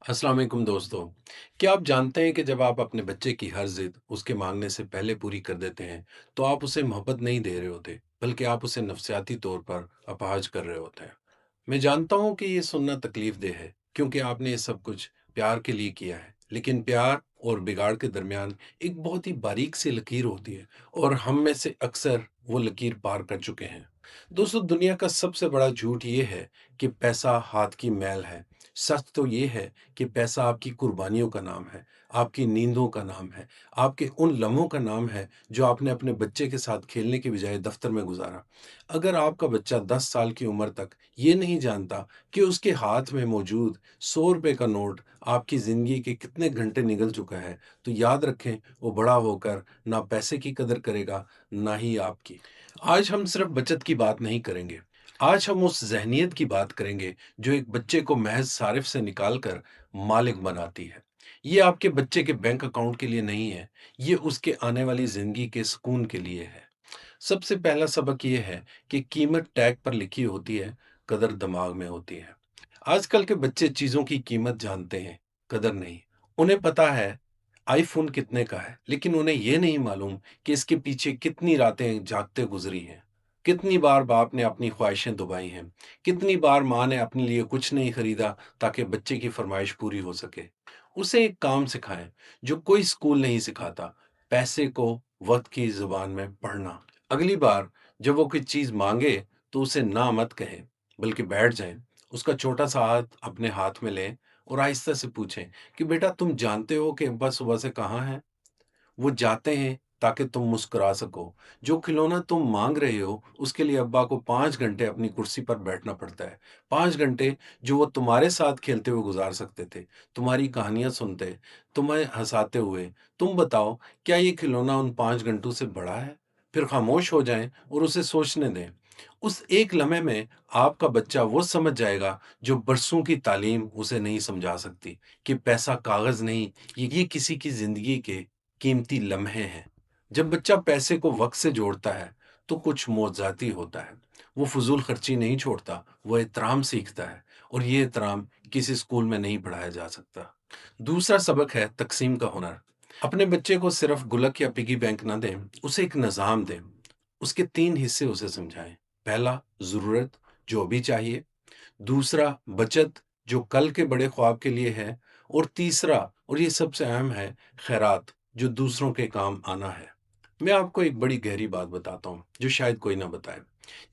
अस्सलाम वालेकुम दोस्तों। क्या आप जानते हैं कि जब आप अपने बच्चे की हर ज़िद उसके माँगने से पहले पूरी कर देते हैं, तो आप उसे मोहब्बत नहीं दे रहे होते, बल्कि आप उसे नफ़सियाती तौर पर अपाहिज कर रहे होते हैं। मैं जानता हूँ कि ये सुनना तकलीफ़देह है, क्योंकि आपने ये सब कुछ प्यार के लिए किया है। लेकिन प्यार और बिगाड़ के दरमियान एक बहुत ही बारीक सी लकीर होती है और हम में से अक्सर वो लकीर पार कर चुके हैं। दोस्तों, दुनिया का सबसे बड़ा झूठ ये है कि पैसा हाथ की मैल है। सच तो ये है कि पैसा आपकी कुर्बानियों का नाम है, आपकी नींदों का नाम है, आपके उन लम्हों का नाम है जो आपने अपने बच्चे के साथ खेलने की बजाय दफ्तर में गुज़ारा। अगर आपका बच्चा 10 साल की उम्र तक ये नहीं जानता कि उसके हाथ में मौजूद ₹100 का नोट आपकी ज़िंदगी के कितने घंटे निगल चुका है, तो याद रखें वो बड़ा होकर ना पैसे की कदर करेगा, ना ही आपकी। आज हम सिर्फ बचत की बात नहीं करेंगे। आज हम उस ज़हनियत की बात करेंगे जो एक बच्चे को महज़ सारिफ से निकाल कर मालिक बनाती है। ये आपके बच्चे के बैंक अकाउंट के लिए नहीं है, ये उसके आने वाली ज़िंदगी के सुकून के लिए है। सबसे पहला सबक ये है कि कीमत टैग पर लिखी होती है, कदर दिमाग में होती है। आजकल के बच्चे चीज़ों की कीमत जानते हैं, कदर नहीं। उन्हें पता है आईफ़ोन कितने का है, लेकिन उन्हें ये नहीं मालूम कि इसके पीछे कितनी रातें जागते गुज़री हैं। कितनी बार बाप ने अपनी ख्वाहिशें दबाई हैं, कितनी बार माँ ने अपने लिए कुछ नहीं खरीदा ताकि बच्चे की फ़रमाइश पूरी हो सके। उसे एक काम सिखाएँ, जो कोई स्कूल नहीं सिखाता, पैसे को वक़्त की ज़ुबान में पढ़ना। अगली बार जब वो कोई चीज़ माँगे, तो उसे ना मत कहें, बल्कि बैठ जाएँ, उसका छोटा-सा हाथ अपने हाथ में लें और आहिस्ता से पूछें कि बेटा, तुम जानते हो कि अब्बा सुबह से कहाँ हैं? वो जाते हैं ताकि तुम मुस्कुरा सको। जो खिलौना तुम माँग रहे हो, उसके लिए अब्बा को 5 घंटे अपनी कुर्सी पर बैठना पड़ता है। 5 घंटे जो वो तुम्हारे साथ खेलते हुए गुज़ार सकते थे, तुम्हारी कहानियाँ सुनते, तुम्हें हँसाते हुए। तुम बताओ, क्या ये खिलौना उन 5 घंटों से बड़ा है? फिर खामोश हो जाएँ और उसे सोचने दें। उस एक लम्हे में आपका बच्चा वो समझ जाएगा जो बरसों की तालीम उसे नहीं समझा सकती, कि पैसा कागज़ नहीं, ये किसी की ज़िंदगी के कीमती लम्हे हैं। जब बच्चा पैसे को वक़्त से जोड़ता है, तो कुछ मौज़ाती होता है। वो फ़ुज़ूल खर्ची नहीं छोड़ता, वो एहतराम सीखता है और ये एहतराम किसी स्कूल में नहीं पढ़ाया जा सकता। दूसरा सबक है तक़सीम का हुनर। अपने बच्चे को सिर्फ़ गुल्लक या पिगी बैंक ना दें, उसे एक निज़ाम दें। उसके 3 हिस्से उसे समझाएँ। पहला, ज़रूरत, जो अभी चाहिए। दूसरा, बचत, जो कल के बड़े ख्वाब के लिए है। और तीसरा, और ये सबसे अहम है, खैरात, जो दूसरों के काम आना है। मैं आपको एक बड़ी गहरी बात बताता हूँ, जो शायद कोई ना बताए।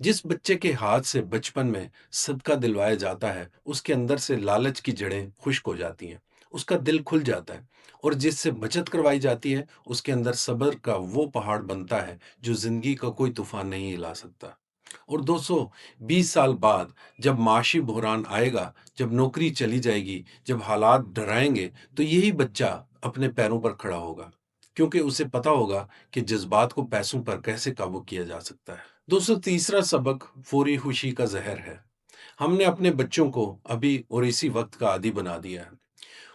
जिस बच्चे के हाथ से बचपन में सदका दिलवाया जाता है, उसके अंदर से लालच की जड़ें खुश्क हो जाती हैं, उसका दिल खुल जाता है। और जिससे बचत करवाई जाती है, उसके अंदर सब्र का वो पहाड़ बनता है, जो ज़िंदगी का कोई तूफ़ान नहीं हिला सकता। और दोस्तों, 20 साल बाद जब माशी बहरान आएगा, जब नौकरी चली जाएगी, जब हालात डराएँगे, तो यही बच्चा अपने पैरों पर खड़ा होगा। क्योंकि उसे पता होगा कि जज़्बात को पैसों पर कैसे काबू किया जा सकता है। दोस्तों, तीसरा सबक फ़ौरी खुशी का ज़हर है। हमने अपने बच्चों को अभी और इसी वक़्त का आदी बना दिया है।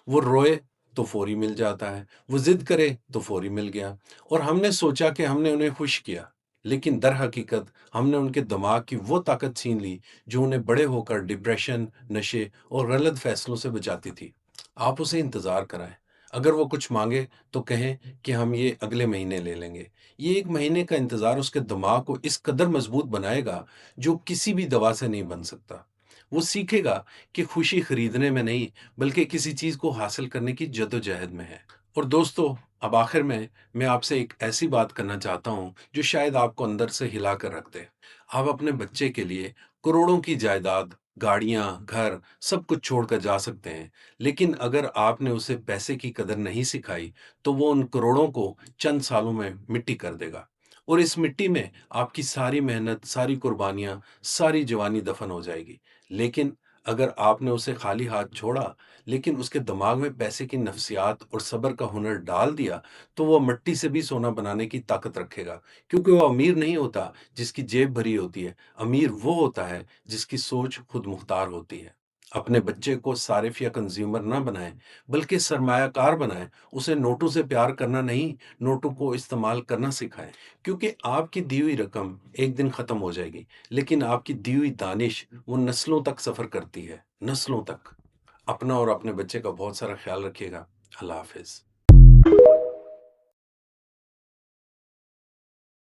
वो रोए तो फ़ौरी मिल जाता है, वो ज़िद करे तो फ़ौरी मिल गया और हमने सोचा कि हमने उन्हें खुश किया। लेकिन दर हकीकत हमने उनके दिमाग की वो ताकत छीन ली, जो उन्हें बड़े होकर डिप्रेशन, नशे और गलत फ़ैसलों से बचाती थी। आप उसे इंतज़ार कराएँ। अगर वो कुछ माँगे तो कहें कि हम ये अगले महीने ले लेंगे। ये 1 महीने का इंतज़ार उसके दिमाग को इस कदर मज़बूत बनाएगा, जो किसी भी दवा से नहीं बन सकता। वो सीखेगा कि खुशी खरीदने में नहीं, बल्कि किसी चीज़ को हासिल करने की जद्दोजहद में है। और दोस्तों, अब आखिर में मैं आपसे एक ऐसी बात करना चाहता हूँ, जो शायद आपको अंदर से हिला कर रख दे। आप अपने बच्चे के लिए करोड़ों की जायदाद, गाड़ियाँ, घर, सब कुछ छोड़कर जा सकते हैं। लेकिन अगर आपने उसे पैसे की कदर नहीं सिखाई, तो वो उन करोड़ों को चंद सालों में मिट्टी कर देगा। और इस मिट्टी में आपकी सारी मेहनत, सारी कुर्बानियाँ, सारी जवानी दफ़न हो जाएगी। लेकिन अगर आपने उसे खाली हाथ छोड़ा, लेकिन उसके दिमाग में पैसे की नफ़सियात और सब्र का हुनर डाल दिया, तो वो मिट्टी से भी सोना बनाने की ताकत रखेगा। क्योंकि वो अमीर नहीं होता जिसकी जेब भरी होती है, अमीर वो होता है जिसकी सोच खुद मुख्तार होती है। अपने बच्चे को सारिफ या कंज़्यूमर ना बनाएँ, बल्कि सरमायाकार बनाएँ। उसे नोटों से प्यार करना नहीं, नोटों को इस्तेमाल करना सिखाएँ। क्योंकि आपकी दी हुई रकम एक दिन ख़त्म हो जाएगी, लेकिन आपकी दी हुई दानिश वो नस्लों तक सफ़र करती है, नस्लों तक। अपना और अपने बच्चे का बहुत सारा ख़्याल रखिएगा। अल्लाह हाफ़िज़।